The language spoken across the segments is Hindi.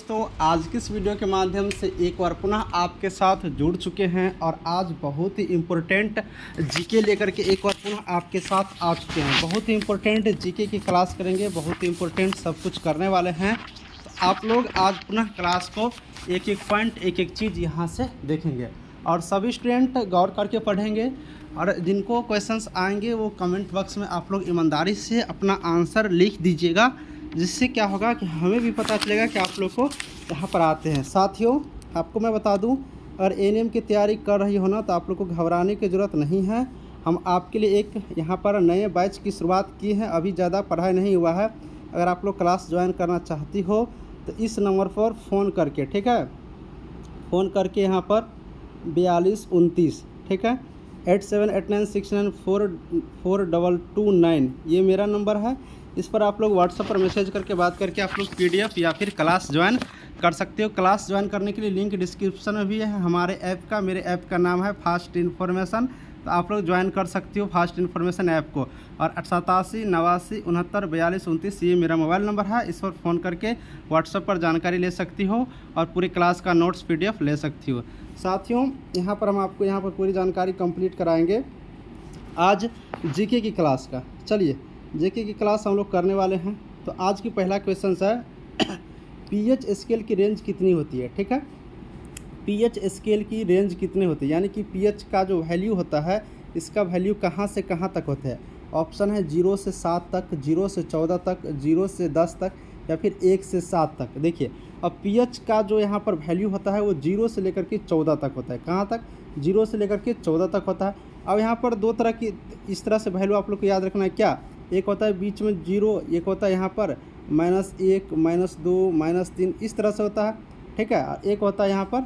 दोस्तों, आज की इस वीडियो के माध्यम से एक बार पुनः आपके साथ जुड़ चुके हैं और आज बहुत ही इम्पोर्टेंट जीके लेकर के एक बार पुनः आपके साथ आ चुके हैं। बहुत ही इम्पोर्टेंट जीके की क्लास करेंगे, बहुत ही इम्पोर्टेंट सब कुछ करने वाले हैं। तो आप लोग आज पुनः क्लास को एक एक पॉइंट, एक एक चीज़ यहाँ से देखेंगे और सभी स्टूडेंट गौर करके पढ़ेंगे और जिनको क्वेश्चंस आएंगे वो कमेंट बॉक्स में आप लोग ईमानदारी से अपना आंसर लिख दीजिएगा, जिससे क्या होगा कि हमें भी पता चलेगा कि आप लोग को यहाँ पर आते हैं। साथियों, आपको मैं बता दूं, अगर एएनएम की तैयारी कर रही हो ना तो आप लोग को घबराने की ज़रूरत नहीं है। हम आपके लिए एक यहाँ पर नए बैच की शुरुआत की है, अभी ज़्यादा पढ़ाई नहीं हुआ है। अगर आप लोग क्लास ज्वाइन करना चाहती हो तो इस नंबर पर फ़ोन करके, ठीक है, फ़ोन करके यहाँ पर 4229, ठीक है, 8789694229 ये मेरा नंबर है। इस पर आप लोग व्हाट्सएप पर मैसेज करके बात करके आप लोग पीडीएफ या फिर क्लास ज्वाइन कर सकते हो। क्लास ज्वाइन करने के लिए लिंक डिस्क्रिप्शन में भी है हमारे ऐप का। मेरे ऐप का नाम है फास्ट इन्फॉर्मेशन, तो आप लोग ज्वाइन कर सकते हो फास्ट इन्फॉर्मेशन ऐप को। और 87 89 69 42 29 ये मेरा मोबाइल नंबर है। इस पर फ़ोन करके व्हाट्सएप पर जानकारी ले सकती हो और पूरी क्लास का नोट्स पीडीएफ ले सकती हो। साथियों, यहाँ पर हम आपको यहाँ पर पूरी जानकारी कंप्लीट कराएंगे आज जीके की क्लास का। चलिए, जीके की क्लास हम लोग करने वाले हैं। तो आज की पहला क्वेश्चन है पीएच स्केल की रेंज कितनी होती है, ठीक है। पीएच स्केल की रेंज कितनी होती है, यानी कि पीएच का जो वैल्यू होता है इसका वैल्यू कहाँ से कहाँ तक होता है। ऑप्शन है 0 से 7 तक, 0 से 14 तक, 0 से 10 तक या फिर 1 से 7 तक। देखिए, अब पीएच का जो यहाँ पर वैल्यू होता है वो 0 से लेकर के 14 तक होता है। कहाँ तक? 0 से लेकर के 14 तक होता है। अब यहाँ पर दो तरह की इस तरह से वैल्यू आप लोग को याद रखना है। क्या? एक होता है बीच में 0, एक होता है यहाँ पर -1, -2, -3, इस तरह से होता है, ठीक है। एक होता है यहाँ पर,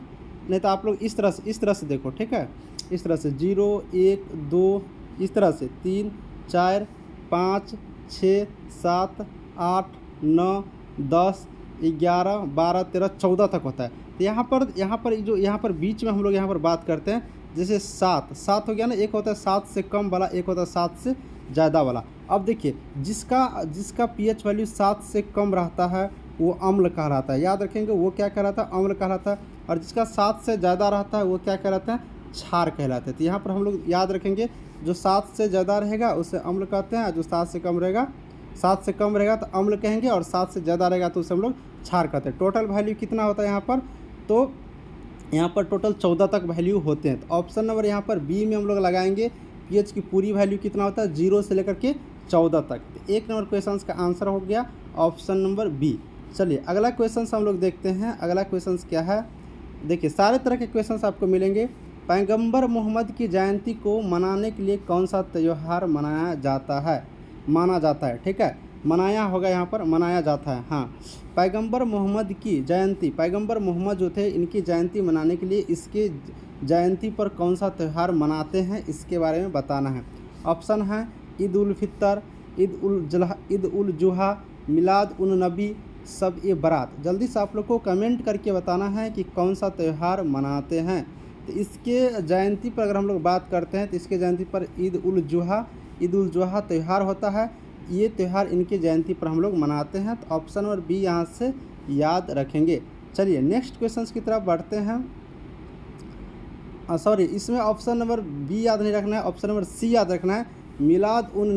नहीं तो आप लोग इस तरह से देखो, ठीक है, इस तरह से 0, 1, 2, इस तरह से 3, 4, 5, 6, 7, 8, 9, 10, 11, 12, 13, 14 तक होता है। तो यहाँ पर जो यहाँ पर बीच में हम लोग यहाँ पर बात करते हैं, जैसे 7 हो गया ना। एक होता है 7 से कम वाला, एक होता है 7 से ज़्यादा वाला। अब देखिए, जिसका पीएच वैल्यू 7 से कम रहता है वो अम्ल कहलाता है। याद रखेंगे, वो क्या कहलाता है? अम्ल कहलाता है। और जिसका 7 से ज़्यादा रहता है वो क्या कहलाता है? क्षार कहलाते हैं। तो यहाँ पर हम लोग याद रखेंगे, जो 7 से ज़्यादा रहेगा उसे अम्ल कहते हैं, जो 7 से कम रहेगा तो अम्ल कहेंगे, और 7 से ज़्यादा रहेगा तो उसे हम लोग क्षार कहते हैं। टोटल वैल्यू कितना होता है यहाँ पर? तो यहाँ पर टोटल 14 तक वैल्यू होते हैं। तो ऑप्शन नंबर यहाँ पर बी में हम लोग लगाएंगे। पीएच की पूरी वैल्यू कितना होता है? 0 से लेकर के 14 तक। तो 1 नंबर क्वेश्चन का आंसर हो गया ऑप्शन नंबर बी। चलिए, अगला क्वेश्चन हम लोग देखते हैं। अगला क्वेश्चन क्या है? देखिए, सारे तरह के क्वेश्चन आपको मिलेंगे। पैगंबर मोहम्मद की जयंती को मनाने के लिए कौन सा त्यौहार माना जाता है, ठीक है। मनाया होगा यहाँ पर, मनाया जाता है। हाँ, पैगंबर मोहम्मद की जयंती, पैगंबर मोहम्मद जो थे इनकी जयंती मनाने के लिए इसके जयंती पर कौन सा त्यौहार मनाते हैं, इसके बारे में बताना है। ऑप्शन है ईद उल फितर, ईद उल जुहा, मिलाद उन नबी, सब ए बरात। जल्दी से आप लोग को कमेंट करके बताना है कि कौन सा त्यौहार मनाते हैं। तो इसके जयंती पर अगर हम लोग बात करते हैं तो इसके जयंती पर ईद उल जुहा त्यौहार होता है। ये त्यौहार इनकी जयंती पर हम लोग मनाते हैं। तो ऑप्शन नंबर बी यहाँ से याद रखेंगे। चलिए, नेक्स्ट क्वेश्चन की तरफ बढ़ते हैं। सॉरी, इसमें ऑप्शन नंबर बी याद नहीं रखना है, ऑप्शन नंबर सी याद रखना है। मिलाद उन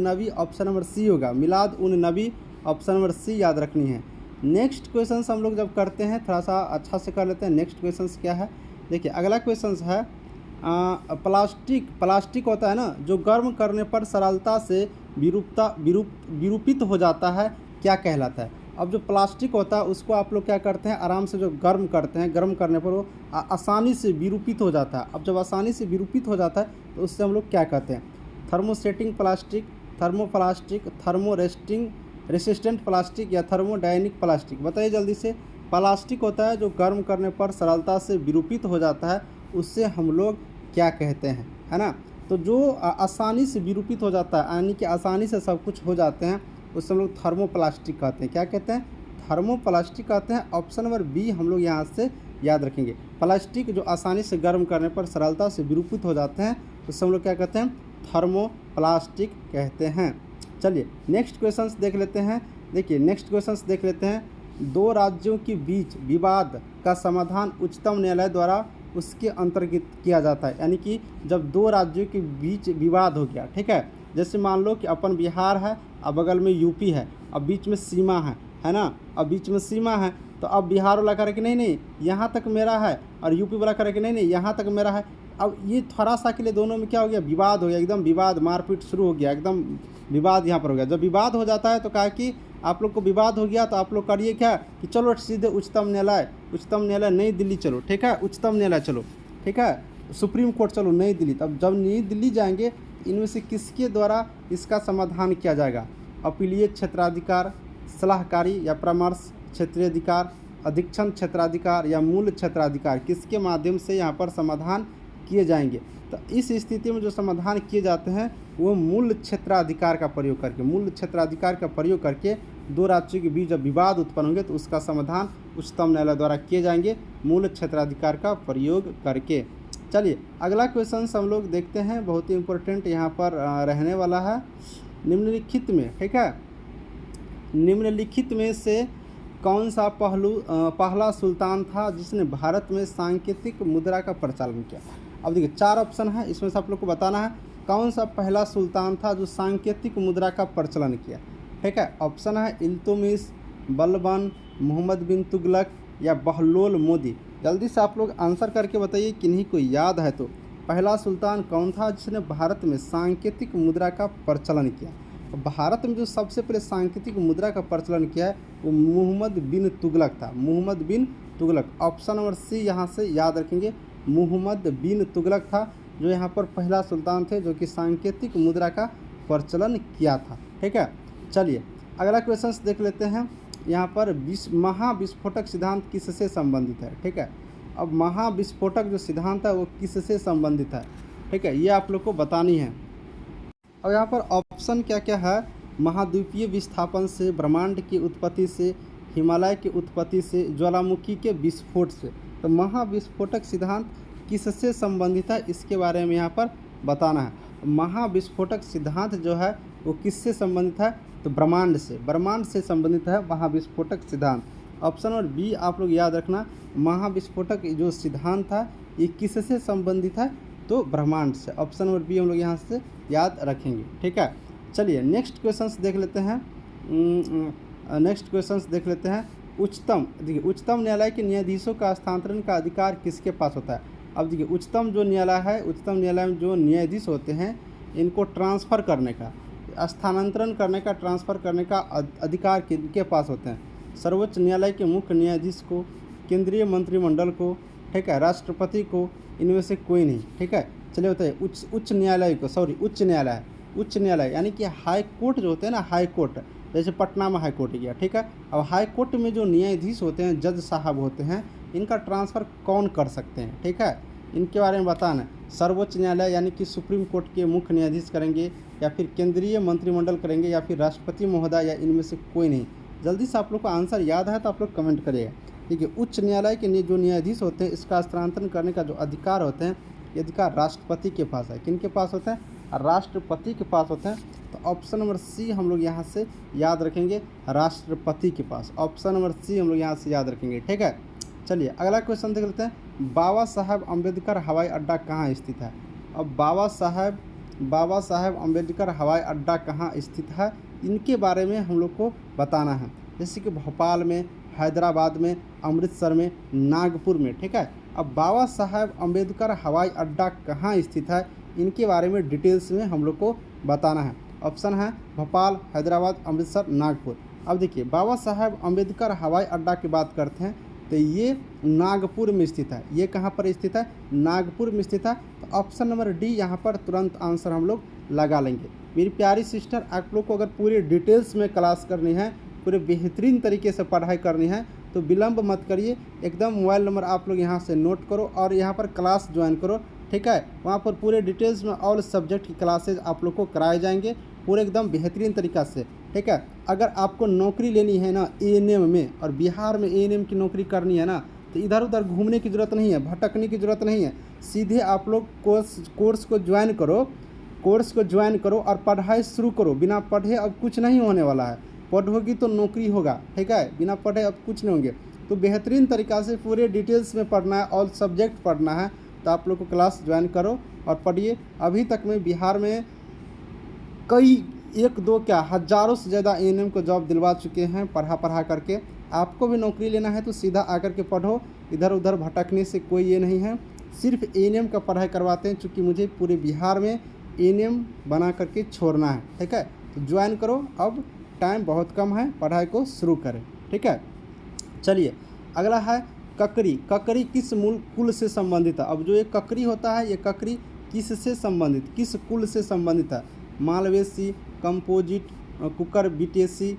नबी ऑप्शन नंबर सी होगा। मिलाद उन नबी ऑप्शन नंबर सी याद रखनी है। नेक्स्ट क्वेश्चन हम लोग जब करते हैं थोड़ा सा अच्छा से कर लेते हैं। नेक्स्ट क्वेश्चन क्या है? देखिए, अगला क्वेश्चन है प्लास्टिक होता है ना, जो गर्म करने पर सरलता से विरूपित हो जाता है, क्या कहलाता है? अब जो प्लास्टिक होता है उसको आप लोग क्या करते हैं, आराम से जो गर्म करते हैं, गर्म करने पर वो आसानी से विरूपित हो जाता है। अब जब आसानी से विरूपित हो जाता है तो उससे हम लोग क्या कहते हैं? Thermosetting plastic, thermoplastic, resistant plastic या थर्मोडायनिक प्लास्टिक। बताइए जल्दी से। प्लास्टिक होता है जो गर्म करने पर सरलता से विरूपित हो जाता है, उससे हम लोग क्या कहते हैं, है ना। तो जो आसानी से विरूपित हो जाता है, यानी कि आसानी से सब कुछ हो जाते हैं, उससे हम लोग थर्मोप्लास्टिक कहते हैं। क्या कहते हैं? थर्मोप्लास्टिक कहते हैं। ऑप्शन नंबर बी हम लोग यहाँ से याद रखेंगे। प्लास्टिक जो आसानी से गर्म करने पर सरलता से विरूपित हो जाते हैं, उससे हम लोग क्या कहते हैं? थर्मोप्लास्टिक कहते हैं। चलिए, नेक्स्ट क्वेश्चन देख लेते हैं। देखिए, नेक्स्ट क्वेश्चन देख लेते हैं। दो राज्यों के बीच विवाद का समाधान उच्चतम न्यायालय द्वारा उसके अंतर्गत किया जाता है। यानी कि जब दो राज्यों के बीच विवाद हो गया, ठीक है, जैसे मान लो कि अपन बिहार है, अब बगल में यूपी है, अब बीच में सीमा है ना, अब बीच में सीमा है, तो अब बिहार वाला करे कि नहीं नहीं यहाँ तक मेरा है, और यूपी वाला करे कि नहीं नहीं यहाँ तक मेरा है। अब ये थोड़ा सा के लिए दोनों में क्या हो गया, विवाद हो गया, एकदम विवाद, मारपीट शुरू हो गया, एकदम विवाद यहाँ पर हो गया। जब विवाद हो जाता है तो कहा कि आप लोग को विवाद हो गया तो आप लोग करिए क्या कि चलो सीधे उच्चतम न्यायालय नई दिल्ली चलो, ठीक है, उच्चतम न्यायालय चलो, ठीक है, सुप्रीम कोर्ट चलो नई दिल्ली। तब जब नई दिल्ली जाएंगे इनमें से किसके द्वारा इसका समाधान किया जाएगा, अपीलीय क्षेत्राधिकार, सलाहकारी या परामर्श क्षेत्राधिकार, अधीक्षण क्षेत्राधिकार या मूल क्षेत्राधिकार, किसके माध्यम से यहाँ पर समाधान किए जाएंगे। तो इस स्थिति में जो समाधान किए जाते हैं वो मूल क्षेत्राधिकार का प्रयोग करके, मूल क्षेत्राधिकार का प्रयोग करके दो राज्यों के बीच जब विवाद उत्पन्न होंगे तो उसका समाधान उच्चतम न्यायालय द्वारा किए जाएंगे मूल क्षेत्राधिकार का प्रयोग करके। चलिए अगला क्वेश्चन हम लोग देखते हैं, बहुत ही इम्पोर्टेंट यहाँ पर रहने वाला है। निम्नलिखित में, ठीक है, निम्नलिखित में से कौन सा पहला सुल्तान था जिसने भारत में सांकेतिक मुद्रा का प्रचलन किया। अब देखिए 4 ऑप्शन है, इसमें से आप लोग को बताना है कौन सा पहला सुल्तान था जो सांकेतिक मुद्रा का प्रचलन किया, ठीक है। ऑप्शन है इल्तुतमिश, बलबन, मोहम्मद बिन तुगलक या बहलोल लोदी। जल्दी से आप लोग आंसर करके बताइए, किन्हीं को याद है तो पहला सुल्तान कौन था जिसने भारत में सांकेतिक मुद्रा का प्रचलन किया। भारत में जो सबसे पहले सांकेतिक मुद्रा का प्रचलन किया है वो मोहम्मद बिन तुगलक था, मोहम्मद बिन तुगलक। ऑप्शन नंबर सी यहाँ से याद रखेंगे, मोहम्मद बिन तुगलक था जो यहाँ पर पहला सुल्तान थे जो कि सांकेतिक मुद्रा का प्रचलन किया था, ठीक है। चलिए अगला क्वेश्चन देख लेते हैं। यहाँ पर महाविस्फोटक सिद्धांत किससे संबंधित है, ठीक है। अब महाविस्फोटक जो सिद्धांत है वो किससे संबंधित है, ठीक है, ये आप लोग को बतानी है। और यहाँ पर ऑप्शन क्या क्या है, महाद्वीपीय विस्थापन से, ब्रह्मांड की उत्पत्ति से, हिमालय की उत्पत्ति से, ज्वालामुखी के विस्फोट से। तो महाविस्फोटक सिद्धांत किससे संबंधित है इसके बारे में यहाँ पर बताना है। महाविस्फोटक सिद्धांत जो है वो किससे संबंधित है, तो ब्रह्मांड से संबंधित है महाविस्फोटक सिद्धांत। ऑप्शन नंबर बी आप लोग याद रखना, महाविस्फोटक जो सिद्धांत था ये किससे संबंधित है, तो ब्रह्मांड से। ऑप्शन नंबर बी हम लोग यहाँ से याद रखेंगे, ठीक है। चलिए नेक्स्ट क्वेश्चंस देख लेते हैं। उच्चतम न्यायालय के न्यायाधीशों का स्थानांतरण का अधिकार किसके पास होता है। अब देखिए उच्चतम जो न्यायालय है, उच्चतम न्यायालय में जो न्यायाधीश होते हैं इनको ट्रांसफ़र करने का, स्थानांतरण करने का, ट्रांसफ़र करने का अधिकार किनके पास होते हैं। सर्वोच्च न्यायालय के मुख्य न्यायाधीश को, केंद्रीय मंत्रिमंडल को, ठीक है, राष्ट्रपति को, इनमें से कोई नहीं, ठीक है। चलिए बताइए उच्च न्यायालय यानी कि हाई कोर्ट जो होते हैं ना, हाई कोर्ट, जैसे पटना में हाई कोर्ट गया, ठीक है। अब हाई कोर्ट में जो न्यायाधीश होते हैं, जज साहब होते हैं, इनका ट्रांसफ़र कौन कर सकते हैं, ठीक है, इनके बारे में बताना। सर्वोच्च न्यायालय यानी कि सुप्रीम कोर्ट के मुख्य न्यायाधीश करेंगे, या फिर केंद्रीय मंत्रिमंडल करेंगे, या फिर राष्ट्रपति महोदय, या इनमें से कोई नहीं। जल्दी से आप लोग को आंसर याद है तो आप लोग कमेंट करिएगा, ठीक है। उच्च न्यायालय के जो न्यायाधीश होते हैं इसका स्थानांतरण करने का जो अधिकार होते हैं ये अधिकार राष्ट्रपति के पास है। किनके पास होते हैं, राष्ट्रपति के पास होते हैं। तो ऑप्शन नंबर सी हम लोग यहाँ से याद रखेंगे, राष्ट्रपति के पास। ऑप्शन नंबर सी हम लोग यहाँ से याद रखेंगे, ठीक है। चलिए अगला क्वेश्चन देख लेते हैं। बाबा साहब अम्बेडकर हवाई अड्डा कहाँ स्थित है। अब बाबा साहब अम्बेडकर हवाई अड्डा कहाँ स्थित है इनके बारे में हम लोग को बताना है। जैसे कि भोपाल में, हैदराबाद में, अमृतसर में, नागपुर में, ठीक है। अब बाबा साहब अम्बेडकर हवाई अड्डा कहाँ स्थित है इनके बारे में डिटेल्स में हम लोग को बताना है। ऑप्शन है भोपाल, हैदराबाद, अमृतसर, नागपुर। अब देखिए बाबा साहब अम्बेडकर हवाई अड्डा की बात करते हैं तो ये नागपुर में स्थित है। ये कहाँ पर स्थित है, नागपुर में स्थित है। तो ऑप्शन नंबर डी यहाँ पर तुरंत आंसर हम लोग लगा लेंगे। मेरी प्यारी सिस्टर, आप लोग को अगर पूरी डिटेल्स में क्लास करनी है, पूरे बेहतरीन तरीके से पढ़ाई करनी है तो विलम्ब मत करिए, एकदम मोबाइल नंबर आप लोग यहाँ से नोट करो और यहाँ पर क्लास ज्वाइन करो, ठीक है। वहाँ पर पूरे डिटेल्स में ऑल सब्जेक्ट की क्लासेज आप लोग को कराए जाएंगे पूरे एकदम बेहतरीन तरीक़ा से, ठीक है। अगर आपको नौकरी लेनी है ना एएनएम में, और बिहार में एएनएम की नौकरी करनी है ना, तो इधर उधर घूमने की ज़रूरत नहीं है, भटकने की ज़रूरत नहीं है। सीधे आप लोग कोर्स को ज्वाइन करो और पढ़ाई शुरू करो। बिना पढ़े अब कुछ नहीं होने वाला है। पढ़ोगी तो नौकरी होगा, ठीक है, बिना पढ़े अब कुछ नहीं होंगे। तो बेहतरीन तरीक़ा से पूरे डिटेल्स में पढ़ना है, ऑल सब्जेक्ट पढ़ना है, तो आप लोग को क्लास ज्वाइन करो और पढ़िए। अभी तक में बिहार में कई 1-2 क्या हज़ारों से ज़्यादा एएनएम को जॉब दिलवा चुके हैं पढ़ा करके। आपको भी नौकरी लेना है तो सीधा आकर के पढ़ो, इधर उधर भटकने से कोई ये नहीं है। सिर्फ एएनएम का पढ़ाई करवाते हैं, चूँकि मुझे पूरे बिहार में एएनएम बना करके छोड़ना है, ठीक है। तो ज्वाइन करो, अब टाइम बहुत कम है, पढ़ाई को शुरू करें, ठीक है। चलिए अगला है ककरी। ककरी किस मूल कुल से संबंधित है? अब जो ये ककरी होता है, ये ककरी किस से संबंधित, किस कुल से संबंधित है? मालवेसी, कंपोजिट, कुकर बिटेसी,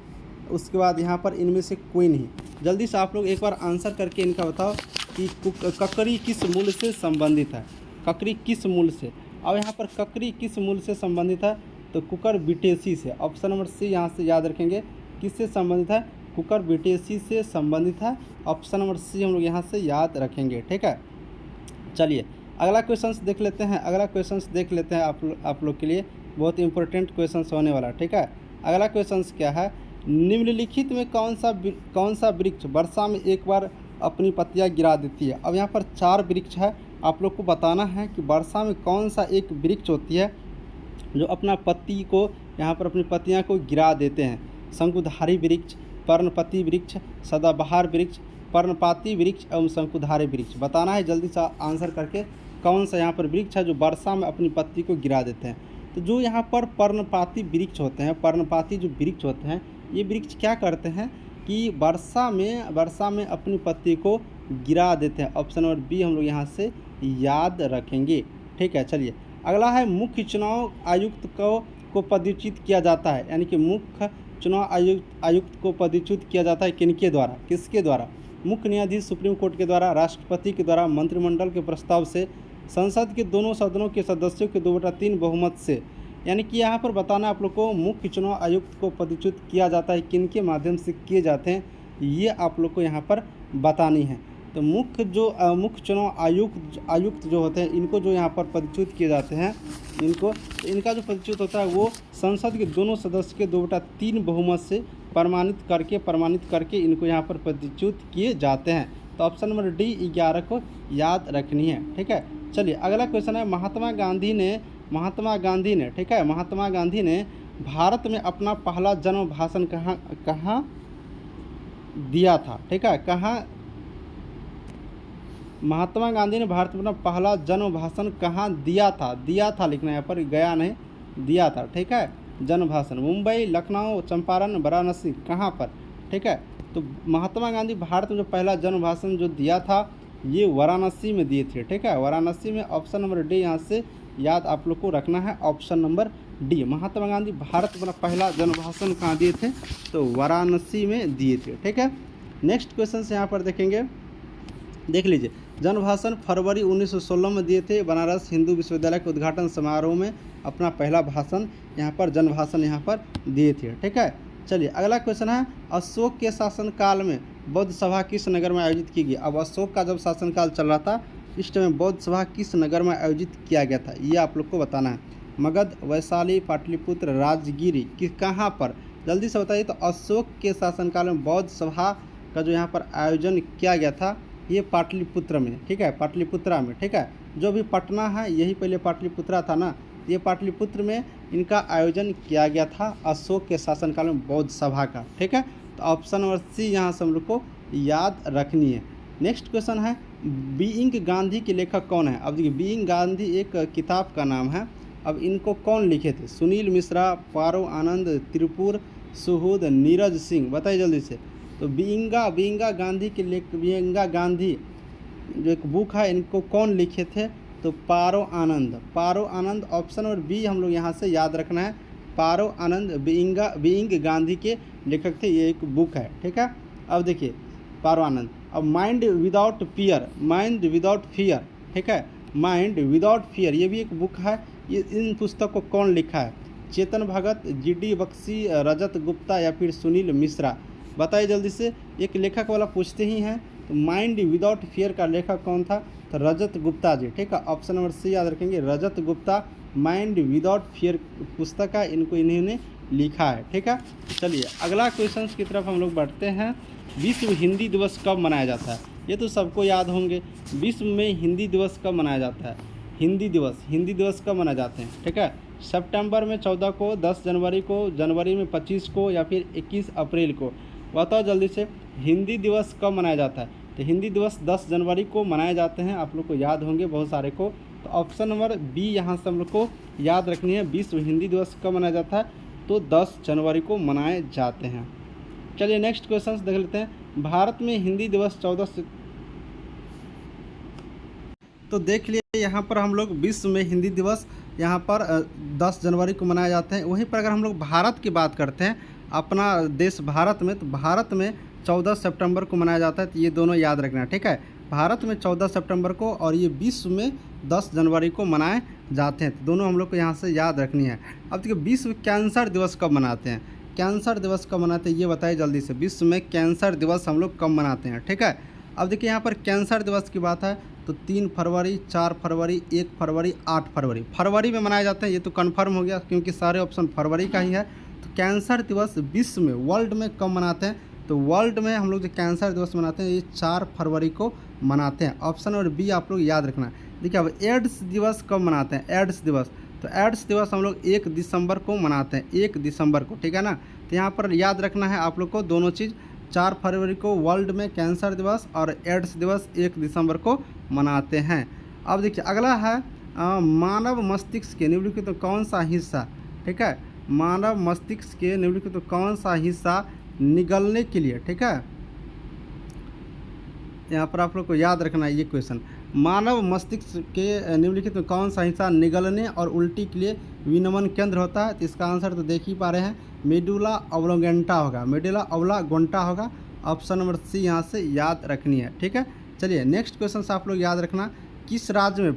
उसके बाद यहाँ पर इनमें से कोई नहीं। जल्दी से आप लोग एक बार आंसर करके इनका बताओ कि ककरी किस मूल से संबंधित है? ककरी किस मूल से? अब यहाँ पर ककरी किस मूल से संबंधित है? तो कुकर बिटेसी से। ऑप्शन नंबर सी यहाँ से याद रखेंगे, किससे संबंधित है? कुकर बिटेसी से संबंधित है। ऑप्शन नंबर सी हम लोग यहाँ से याद रखेंगे, ठीक है। चलिए अगला क्वेश्चंस देख लेते हैं। अगला क्वेश्चंस देख लेते हैं आप लोग के लिए बहुत इंपॉर्टेंट क्वेश्चंस होने वाला, ठीक है। अगला क्वेश्चंस क्या है? निम्नलिखित में कौन सा वृक्ष वर्षा में एक बार अपनी पत्तियां गिरा देती है? अब यहाँ पर 4 वृक्ष है, आप लोग को बताना है कि वर्षा में कौन सा एक वृक्ष होती है जो अपना पत्ती को यहाँ पर अपनी पत्तियाँ को गिरा देते हैं। शंकुधारी वृक्ष, पर्णपति वृक्ष, सदाबहार वृक्ष, पर्णपाती वृक्ष एवं शंकुधारी वृक्ष। बताना है जल्दी से आंसर करके कौन सा यहाँ पर वृक्ष है जो वर्षा में अपनी पत्ती को गिरा देते हैं। तो जो यहाँ पर पर्णपाती वृक्ष होते हैं, पर्णपाती जो वृक्ष होते हैं, ये वृक्ष क्या करते हैं कि वर्षा में अपनी पत्ती को गिरा देते हैं। ऑप्शन नंबर बी हम लोग यहाँ से याद रखेंगे, ठीक है। चलिए अगला है मुख्य चुनाव आयुक्त को पदच्युत किया जाता है, यानी कि मुख्य चुनाव आयुक्त को पदच्युत किया जाता है किनके द्वारा, किसके द्वारा? मुख्य न्यायाधीश सुप्रीम कोर्ट के द्वारा, राष्ट्रपति के द्वारा, मंत्रिमंडल के प्रस्ताव से, संसद के दोनों सदनों के सदस्यों के 2/3 बहुमत से। यानी कि यहाँ पर बताना आप लोग को मुख्य चुनाव आयुक्त को पदच्युत किया जाता है किनके माध्यम से किए जाते हैं, ये आप लोग को यहाँ पर बतानी है। तो मुख्य चुनाव आयुक्त जो होते हैं, इनको जो यहाँ पर पदच्युत किए जाते हैं, इनका जो पदच्युत होता है वो संसद के दोनों सदस्य के 2/3 बहुमत से प्रमाणित करके इनको यहाँ पर पदच्युत किए जाते हैं। तो ऑप्शन नंबर डी 11 को याद रखनी है, ठीक है। चलिए अगला क्वेश्चन है महात्मा गांधी ने ठीक है, महात्मा गांधी ने भारत में अपना पहला जन्म भाषण कहाँ दिया था, ठीक है, कहाँ महात्मा गांधी ने भारत में अपना पहला जन्म भाषण कहाँ दिया था लिखना है यहाँ पर, गया नहीं, दिया था, ठीक है। जन्म भाषण मुंबई, लखनऊ, चंपारण, वाराणसी, कहाँ पर, ठीक है। तो महात्मा गांधी भारत में जो पहला जन्म भाषण जो दिया था ये वाराणसी में दिए थे, ठीक है, वाराणसी में। ऑप्शन नंबर डी यहाँ से याद आप लोग को रखना है, option number D. Mahatma Gandhi Bharat में पहला जन्म भाषण कहाँ दिए थे? तो वाराणसी में दिए थे, ठीक है। नेक्स्ट क्वेश्चन से यहाँ पर देखेंगे, देख लीजिए। जन्म भाषण फरवरी 1916 में दिए थे, बनारस हिंदू विश्वविद्यालय के उद्घाटन समारोह में अपना पहला भाषण यहाँ पर जन्म भाषण यहाँ पर दिए थे, ठीक है। चलिए अगला क्वेश्चन है अशोक के शासनकाल में बौद्ध सभा किस नगर में आयोजित की गई? अब अशोक का जब शासनकाल चल रहा था इस टाइम बौद्ध सभा किस नगर में आयोजित किया गया था, ये आप लोग को बताना है। मगध, वैशाली, पाटलिपुत्र, राजगिरी, कि कहाँ पर? जल्दी से बताइए। तो अशोक के शासनकाल में बौद्ध सभा का जो यहाँ पर आयोजन किया गया था ये पाटलिपुत्र में, ठीक है, पाटलिपुत्रा में, ठीक है। जो भी पटना है यही पहले पाटलिपुत्रा था ना, ये पाटलिपुत्र में इनका आयोजन किया गया था अशोक के शासनकाल में बौद्ध सभा का, ठीक है। तो ऑप्शन नंबर सी यहाँ से हम लोग को याद रखनी है। नेक्स्ट क्वेश्चन है बीइंग गांधी के लेखक कौन है? अब देखिए बीइंग गांधी एक किताब का नाम है। अब इनको कौन लिखे थे? सुनील मिश्रा, पारो आनंद, त्रिपुर सुहूद, नीरज सिंह। बताइए जल्दी से। तो बीइंगा गांधी के बीइंगा गांधी जो एक बुक है इनको कौन लिखे थे? तो पारो आनंद। ऑप्शन नंबर बी हम लोग यहाँ से याद रखना है, पारो आनंद बीइंग गांधी के लेखक थे, ये एक बुक है, ठीक है। अब देखिए पारो आनंद। अब माइंड विदाउट फियर, ठीक है, माइंड विदाउट फियर ये भी एक बुक है। ये इन पुस्तक को कौन लिखा है? चेतन भगत, जीडी बख्शी, रजत गुप्ता या फिर सुनील मिश्रा। बताइए जल्दी से। एक लेखक वाला पूछते ही हैं। तो माइंड विदाउट फियर का लेखक कौन था? तो रजत गुप्ता जी, ठीक है। ऑप्शन नंबर सी याद रखेंगे, रजत गुप्ता माइंड विदाउट फियर पुस्तक है, इन्होंने लिखा है। ठीक है, चलिए अगला क्वेश्चन की तरफ हम लोग बढ़ते हैं। विश्व हिंदी दिवस कब मनाया जाता है? ये तो सबको याद होंगे। विश्व में हिंदी दिवस कब मनाया जाता है? हिंदी दिवस कब मनाए जाते हैं? ठीक है, सितंबर में 14 को, 10 जनवरी को, जनवरी में 25 को, या फिर 21 अप्रैल को? बताओ जल्दी से, हिंदी दिवस कब मनाया जाता है? तो हिंदी दिवस 10 जनवरी को मनाए जाते हैं। आप लोग को याद होंगे बहुत सारे को। तो ऑप्शन नंबर बी यहाँ से हम लोग को याद रखनी है। विश्व हिंदी दिवस कब मनाया जाता है? तो 10 जनवरी को मनाए जाते हैं। चलिए नेक्स्ट क्वेश्चन देख लेते हैं। भारत में हिंदी दिवस 14 से, तो देख लिए यहाँ पर हम लोग विश्व में हिंदी दिवस यहाँ पर 10 जनवरी को मनाए जाते हैं। वहीं पर अगर हम लोग भारत की बात करते हैं, अपना देश भारत में, तो भारत में 14 सितंबर को मनाया जाता है। तो ये दोनों याद रखना है। ठीक है, भारत में 14 सितंबर को और ये विश्व में 10 जनवरी को मनाए जाते हैं। तो दोनों हम लोग को यहाँ से याद रखनी है। अब देखिए, विश्व कैंसर दिवस कब मनाते हैं? कैंसर दिवस कब मनाते हैं ये बताइए जल्दी से। विश्व में कैंसर दिवस हम लोग कब मनाते हैं? ठीक है, अब देखिए यहाँ पर कैंसर दिवस की बात है तो 3 फरवरी, 4 फरवरी, 1 फरवरी, 8 फरवरी, फरवरी में मनाए जाते हैं। ये तो कन्फर्म हो गया क्योंकि सारे ऑप्शन फरवरी का ही है। तो कैंसर दिवस विश्व में, वर्ल्ड में कब मनाते हैं? तो वर्ल्ड में हम लोग जो कैंसर दिवस मनाते हैं ये 4 फरवरी को मनाते हैं। ऑप्शन और बी आप लोग याद रखना। देखिए अब एड्स दिवस कब मनाते हैं? एड्स दिवस, तो एड्स दिवस हम लोग 1 दिसंबर को मनाते हैं, 1 दिसंबर को। ठीक है ना, तो यहाँ पर याद रखना है आप लोग को दोनों चीज़। 4 फरवरी को वर्ल्ड में कैंसर दिवस और एड्स दिवस 1 दिसंबर को मनाते हैं। अब देखिए अगला है मानव मस्तिष्क के निम्नलिखित तो कौन सा हिस्सा, ठीक है, मानव मस्तिष्क के निम्नलिखित तो कौन सा हिस्सा निगलने के लिए, ठीक है, यहाँ पर आप लोग को याद रखना है ये क्वेश्चन। मानव मस्तिष्क के निम्नलिखित में कौन सा हिस्सा निगलने और उल्टी के लिए विनमन केंद्र होता है? तो इसका आंसर तो देख ही पा रहे हैं, मेडुला ऑब्लोंगेंटा होगा, मेडुला ऑब्लोंगेंटा होगा। ऑप्शन नंबर सी यहाँ से याद रखनी है। ठीक है, चलिए नेक्स्ट क्वेश्चन से आप लोग याद रखना। किस राज्य में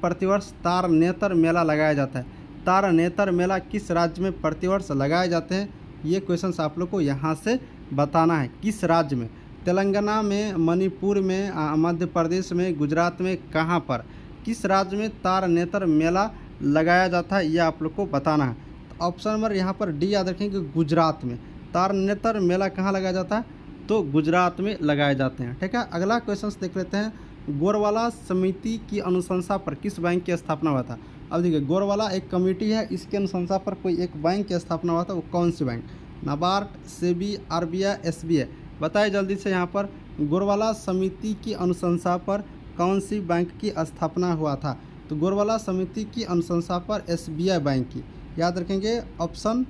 प्रतिवर्ष तारनेतर मेला लगाया जाता है? तारनेतर मेला किस राज्य में प्रतिवर्ष लगाए जाते हैं? ये क्वेश्चन आप लोग को यहाँ से बताना है। किस राज्य में? तेलंगाना में, मणिपुर में, मध्य प्रदेश में, गुजरात में, कहाँ पर? किस राज्य में तारनेतर मेला लगाया जाता है ये आप लोग को बताना है। तो ऑप्शन नंबर यहाँ पर डी याद रखेंगे, गुजरात में। तारनेतर मेला कहाँ लगाया जाता है? तो गुजरात में लगाए जाते हैं। ठीक है, अगला क्वेश्चन देख लेते हैं। गोरवाला समिति की अनुशंसा पर किस बैंक की स्थापना हुआ था? अब देखिए गोरवाला एक कमेटी है, इसके अनुशंसा पर कोई एक बैंक की स्थापना हुआ था। वो कौन सी bank? NABARD, SEBI, RBI, SBI? बताइए जल्दी से। यहाँ पर गोरवाला समिति की अनुशंसा पर कौन सी बैंक की स्थापना हुआ था? तो गोरवाला समिति की अनुशंसा पर एसबीआई बैंक की, याद रखेंगे ऑप्शन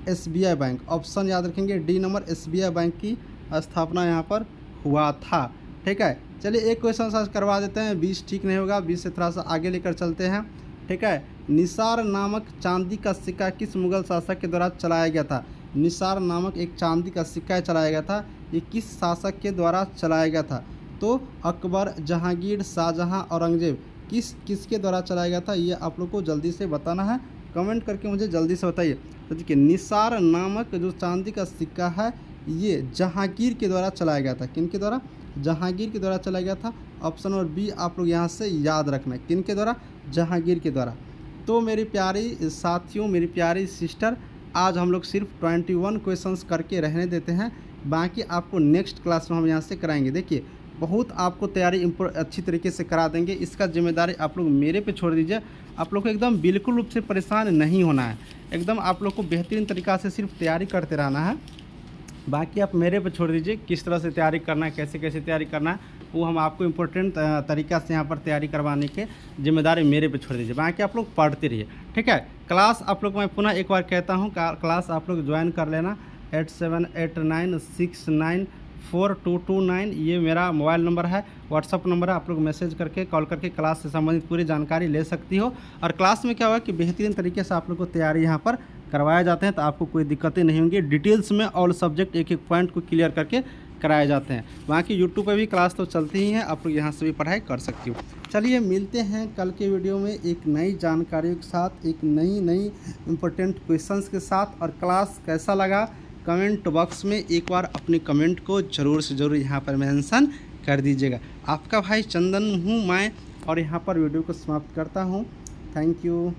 एसबीआई बैंक। ऑप्शन याद रखेंगे डी नंबर, एसबीआई बैंक की स्थापना यहाँ पर हुआ था। ठीक है, चलिए एक क्वेश्चन आज करवा देते हैं। 20 ठीक नहीं होगा, 20 से थोड़ा सा आगे लेकर चलते हैं। ठीक है, निसार नामक चांदी का सिक्का किस मुगल शासक के द्वारा चलाया गया था? निसार नामक एक चांदी का सिक्का चलाया गया था, ये किस शासक के द्वारा चलाया गया था? तो अकबर, जहांगीर, शाहजहां, औरंगजेब, किसके द्वारा चलाया गया था? ये आप लोग को जल्दी से बताना है, कमेंट करके मुझे जल्दी से बताइए। तो देखिए निसार नामक जो चांदी का सिक्का है ये जहांगीर के द्वारा चलाया गया था। किन के द्वारा? जहांगीर के द्वारा चलाया गया था। ऑप्शन नंबर बी आप लोग यहाँ से याद रखना है, किन के द्वारा? जहांगीर के द्वारा। तो मेरी प्यारी साथियों, मेरी प्यारी सिस्टर, आज हम लोग सिर्फ 21 क्वेश्चंस करके रहने देते हैं, बाकी आपको नेक्स्ट क्लास में हम यहाँ से कराएंगे। देखिए बहुत आपको तैयारी अच्छी तरीके से करा देंगे, इसका जिम्मेदारी आप लोग मेरे पे छोड़ दीजिए। आप लोग को एकदम बिल्कुल रूप से परेशान नहीं होना है, एकदम आप लोग को बेहतरीन तरीक़ा से सिर्फ तैयारी करते रहना है। बाकी आप मेरे पे छोड़ दीजिए, किस तरह से तैयारी करना है, कैसे कैसे तैयारी करना है, वो हम आपको इम्पोर्टेंट तरीक़ा से यहाँ पर तैयारी करवाने के जिम्मेदारी मेरे पे छोड़ दीजिए। बाकी आप लोग पढ़ते रहिए। ठीक है, क्लास आप लोग मैं पुनः एक बार कहता हूँ, क्लास आप लोग ज्वाइन कर लेना। 8789694229 ये मेरा मोबाइल नंबर है, व्हाट्सअप नंबर है। आप लोग मैसेज करके, कॉल करके क्लास से संबंधित पूरी जानकारी ले सकती हो। और क्लास में क्या होगा कि बेहतरीन तरीके से आप लोग को तैयारी यहाँ पर करवाए जाते हैं, तो आपको कोई दिक्कतें नहीं होंगी। डिटेल्स में ऑल सब्जेक्ट एक एक पॉइंट को क्लियर करके कराए जाते हैं। बाकी यूट्यूब पर भी क्लास तो चलती ही है, आप लोग यहाँ से भी पढ़ाई कर सकती हो। चलिए मिलते हैं कल के वीडियो में एक नई जानकारियों के साथ, एक नई इम्पोर्टेंट क्वेश्चंस के साथ। और क्लास कैसा लगा कमेंट बॉक्स में एक बार अपने कमेंट को ज़रूर से ज़रूर यहाँ पर मेंशन कर दीजिएगा। आपका भाई चंदन हूँ मैं, और यहाँ पर वीडियो को समाप्त करता हूँ। Thank you.